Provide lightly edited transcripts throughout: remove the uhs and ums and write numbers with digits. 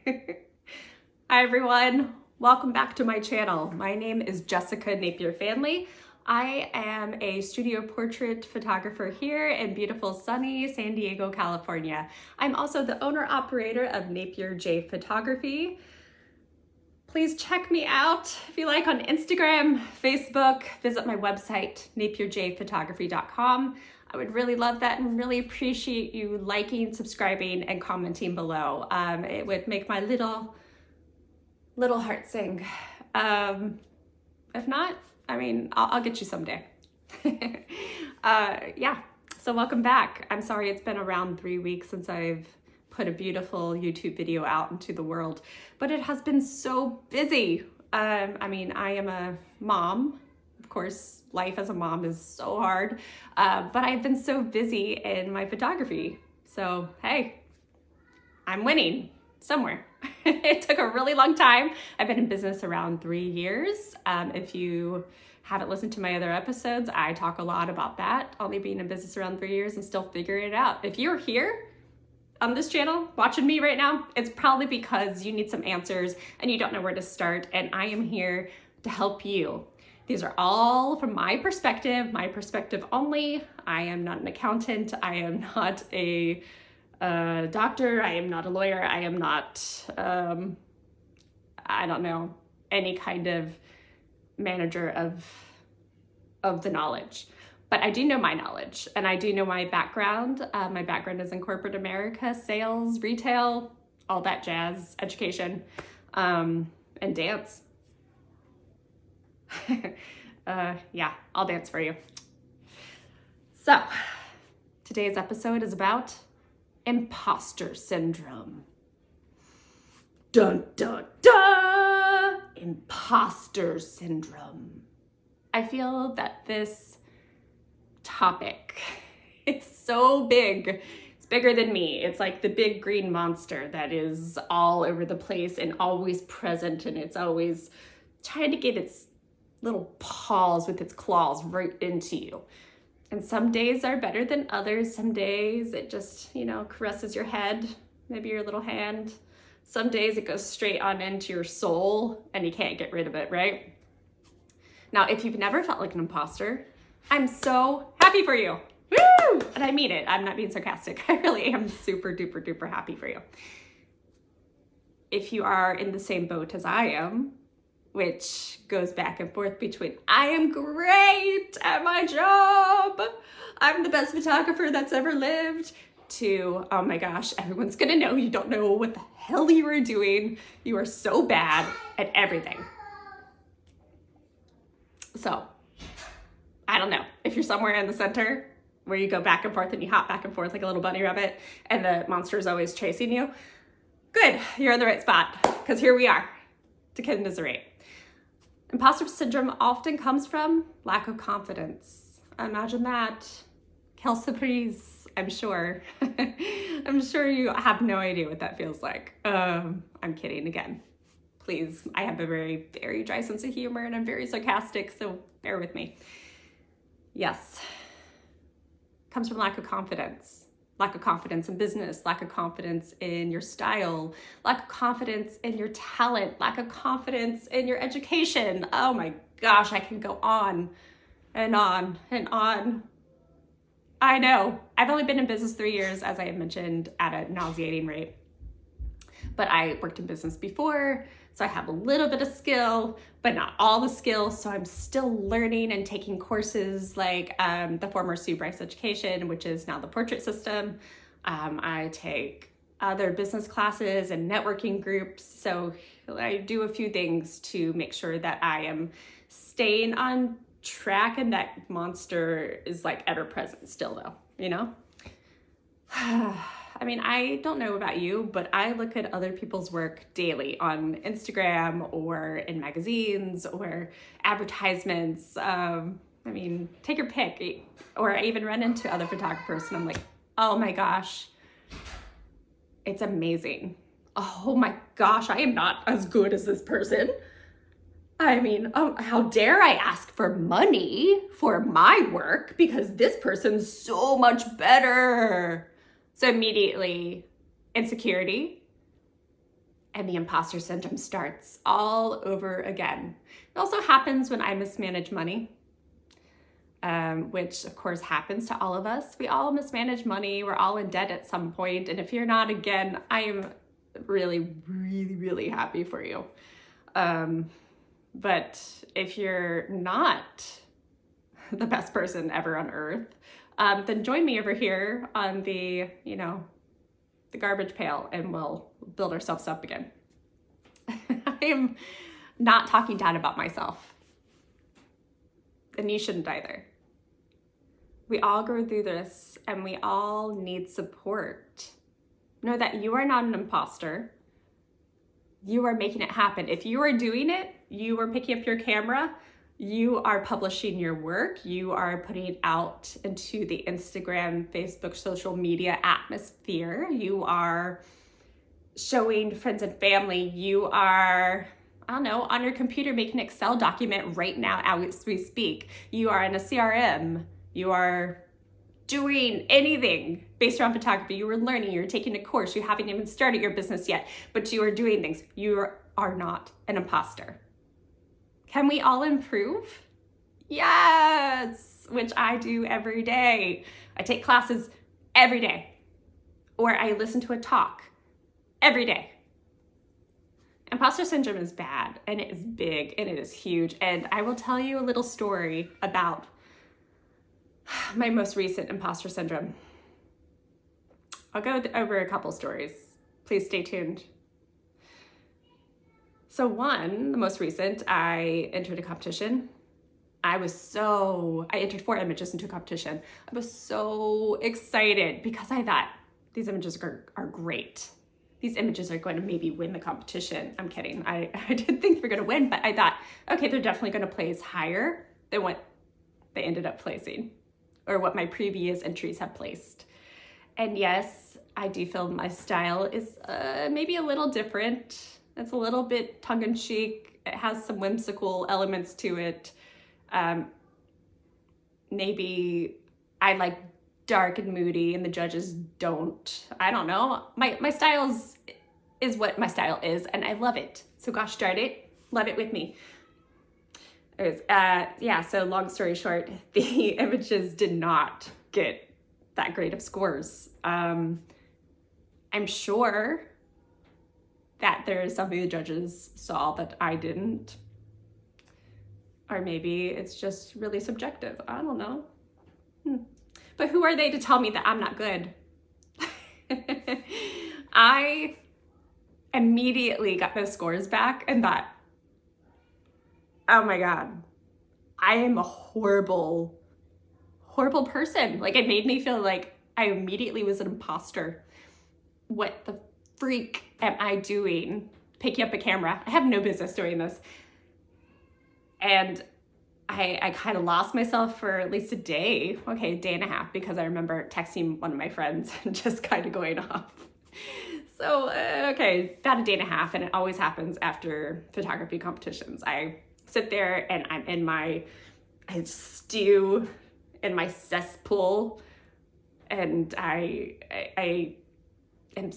Hi everyone, welcome back to my channel. My name is Jessica Napier Fanley. I am a studio portrait photographer here in beautiful sunny San Diego, California. I'm also the owner-operator of Napier J Photography. Please check me out if you like on Instagram, Facebook, visit my website, napierjphotography.com. I would really love that and really appreciate you liking, subscribing, and commenting below. It would make my little heart sing. If not, I mean, I'll get you someday. Yeah, so welcome back. I'm sorry it's been around 3 weeks since I've put a beautiful YouTube video out into the world, but it has been so busy. I mean, I am a mom. Of course, life as a mom is so hard, but I've been so busy in my photography. So, hey, I'm winning somewhere. It took a really long time. I've been in business around 3 years. If you haven't listened to my other episodes, I talk a lot about that, only being in business around 3 years and still figuring it out. If you're here on this channel watching me right now, it's probably because you need some answers and you don't know where to start, and I am here to help you. These are all from my perspective only. I am not an accountant. I am not a doctor. I am not a lawyer. I am not, I don't know, any kind of manager of the knowledge. But I do know my knowledge, and I do know my background. My background is in corporate America, sales, retail, all that jazz, education, and dance. Yeah, I'll dance for you. So, today's episode is about imposter syndrome. Dun, dun, dun! Imposter syndrome. I feel that this topic is so big. It's bigger than me. It's like the big green monster that is all over the place and always present, and it's always trying to get its little paws with its claws right into you. And some days are better than others. Some days it just, caresses your head, maybe your little hand. Some days it goes straight on into your soul and you can't get rid of it, right? Now, if you've never felt like an imposter, I'm so happy for you. Woo! And I mean it. I'm not being sarcastic. I really am super duper duper happy for you. If you are in the same boat as I am, which goes back and forth between I am great at my job, I'm the best photographer that's ever lived, to oh my gosh, everyone's gonna know you don't know what the hell you are doing. You are so bad at everything. So, I don't know. If you're somewhere in the center where you go back and forth and you hop back and forth like a little bunny rabbit and the monster is always chasing you, good, you're in the right spot, because here we are to commiserate. Imposter syndrome often comes from lack of confidence. Imagine that. Quelle surprise, I'm sure. I'm sure you have no idea what that feels like. I'm kidding again. Please, I have a very, very dry sense of humor and I'm very sarcastic, so bear with me. Yes, comes from lack of confidence. Lack of confidence in business, lack of confidence in your style, lack of confidence in your talent, lack of confidence in your education. Oh my gosh, I can go on and on and on. I know, I've only been in business 3 years, as I had mentioned, at a nauseating rate. But I worked in business before, so I have a little bit of skill, but not all the skills. So I'm still learning and taking courses like the former Sue Bryce Education, which is now the Portrait System. I take other business classes and networking groups. So I do a few things to make sure that I am staying on track, and that monster is like ever present still though, I mean, I don't know about you, but I look at other people's work daily on Instagram or in magazines or advertisements. I mean, take your pick. Or I even run into other photographers and I'm like, oh my gosh, it's amazing. Oh my gosh, I am not as good as this person. I mean, how dare I ask for money for my work because this person's so much better. So immediately insecurity, and the imposter syndrome starts all over again. It also happens when I mismanage money, which of course happens to all of us. We all mismanage money. We're all in debt at some point. And if you're not, again, I am really, really, really happy for you. But if you're not the best person ever on earth, then join me over here on the garbage pail, and we'll build ourselves up again. I am not talking down about myself, and you shouldn't either. We all go through this, and we all need support. Know that you are not an imposter. You are making it happen. If you are doing it, you are picking up your camera, you are publishing your work, you are putting it out into the Instagram, Facebook, social media atmosphere, you are showing friends and family, you are, I don't know, on your computer making an Excel document right now as we speak, you are in a CRM, you are doing anything based around photography, you are learning, you're taking a course, you haven't even started your business yet, but you are doing things. You are not an imposter. Can we all improve? Yes, which I do every day. I take classes every day, or I listen to a talk every day. Imposter syndrome is bad, and it is big, and it is huge. And I will tell you a little story about my most recent imposter syndrome. I'll go over a couple stories. Please stay tuned. So the most recent, I entered a competition. I entered 4 images into a competition. I was so excited because I thought these images are great. These images are going to maybe win the competition. I'm kidding. I didn't think they were going to win, but I thought, okay, they're definitely going to place higher than what they ended up placing or what my previous entries have placed. And yes, I do feel my style is maybe a little different. It's a little bit tongue-in-cheek. It has some whimsical elements to it. Maybe I like dark and moody and the judges don't. I don't know. My style is what my style is, and I love it. So gosh darn it, love it with me. So long story short, the images did not get that great of scores. I'm sure that there's something the judges saw that I didn't. Or maybe it's just really subjective. I don't know. But who are they to tell me that I'm not good? I immediately got those scores back and thought, oh my God, I am a horrible, horrible person. Like, it made me feel like I immediately was an imposter. What the freak am I doing? Picking up a camera. I have no business doing this. And I kind of lost myself for at least a day and a half, because I remember texting one of my friends and just kind of going off. So, about a day and a half, and it always happens after photography competitions. I sit there and I'm in I stew in my cesspool, and I am,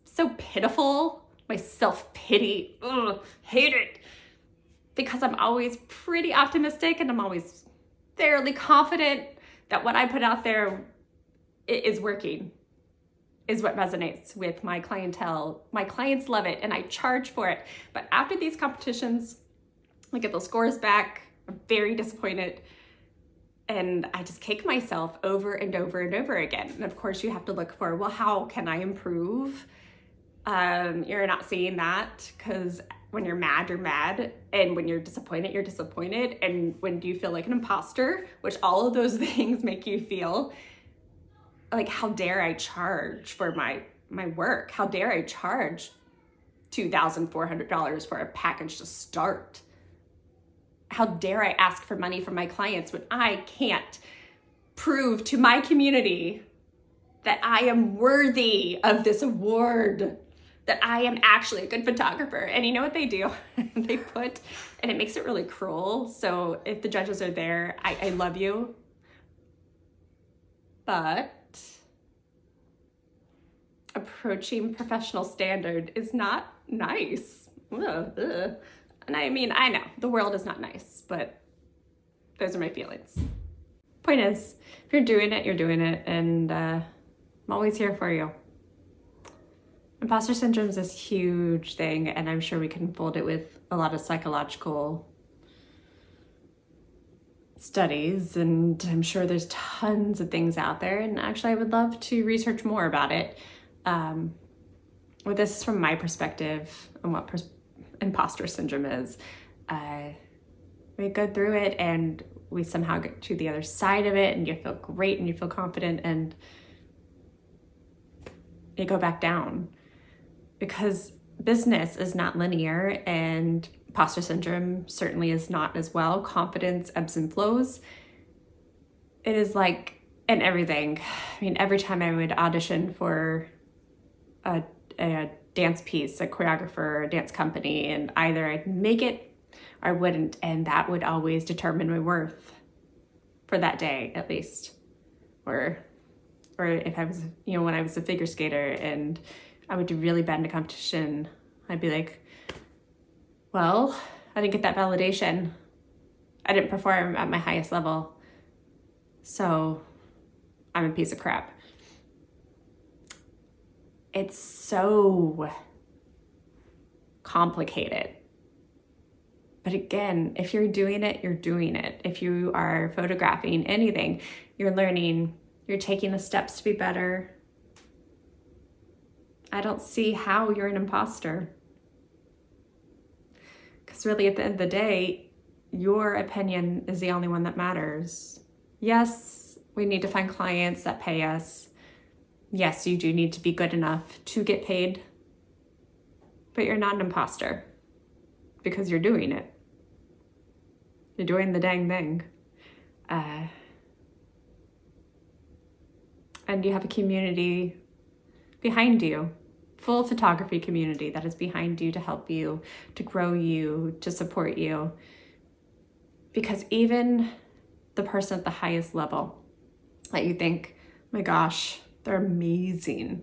so pitiful. My self-pity, hate it. Because I'm always pretty optimistic and I'm always fairly confident that what I put out there is working, is what resonates with my clientele. My clients love it and I charge for it. But after these competitions, I get those scores back, I'm very disappointed. And I just kick myself over and over and over again. And of course you have to look for, well, how can I improve? You're not seeing that, because when you're mad, you're mad. And when you're disappointed, you're disappointed. And when you feel like an imposter, which all of those things make you feel, like, how dare I charge for my work? How dare I charge $2,400 for a package to start? How dare I ask for money from my clients when I can't prove to my community that I am worthy of this award, that I am actually a good photographer? And you know what they do? They put, and it makes it really cruel. So if the judges are there, I love you, but approaching professional standard is not nice. Ugh. And I mean, I know the world is not nice, but those are my feelings. Point is, if you're doing it, you're doing it, and I'm always here for you. Imposter syndrome is this huge thing, and I'm sure we can fold it with a lot of psychological studies, and I'm sure there's tons of things out there, and actually I would love to research more about it. Well, this is from my perspective on what imposter syndrome is. We go through it and we somehow get to the other side of it, and you feel great and you feel confident, and you go back down because business is not linear, and imposter syndrome certainly is not as well. Confidence ebbs and flows. It is like in everything. I mean, every time I would audition for a dance piece, a choreographer, a dance company, and either I'd make it or I wouldn't, and that would always determine my worth for that day, at least. Or if I was, when I was a figure skater and I would do really bad in a competition, I'd be like, well, I didn't get that validation. I didn't perform at my highest level, so I'm a piece of crap. It's so complicated. But again, if you're doing it, you're doing it. If you are photographing anything, you're learning, you're taking the steps to be better. I don't see how you're an imposter. Because really, at the end of the day, your opinion is the only one that matters. Yes, we need to find clients that pay us. Yes, you do need to be good enough to get paid. But you're not an imposter because you're doing it. You're doing the dang thing. And you have a community behind you, full photography community that is behind you to help you, to grow you, to support you. Because even the person at the highest level that you think, my gosh, they're amazing,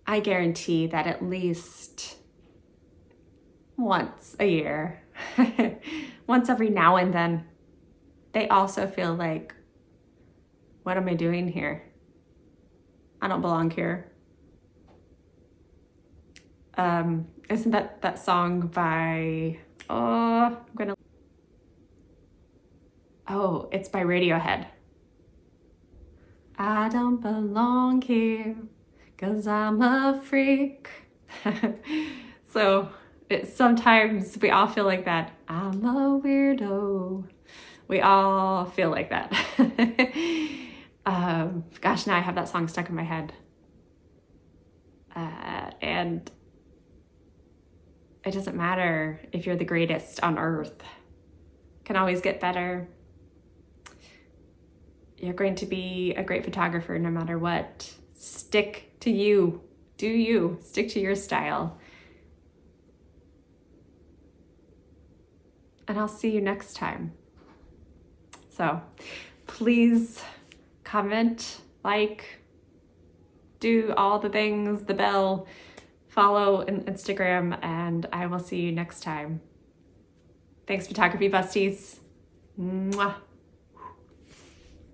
I guarantee that at least once a year, once every now and then, they also feel like, what am I doing here? I don't belong here. Isn't that song by, it's by Radiohead. I don't belong here 'cause I'm a freak. So sometimes we all feel like that. I'm a weirdo. We all feel like that. Gosh, now I have that song stuck in my head. And it doesn't matter if you're the greatest on earth. You can always get better. You're going to be a great photographer no matter what. Stick to you. Do you. Stick to your style. And I'll see you next time. So please comment, like, do all the things, the bell, follow on Instagram, and I will see you next time. Thanks, photography busties. Mwah.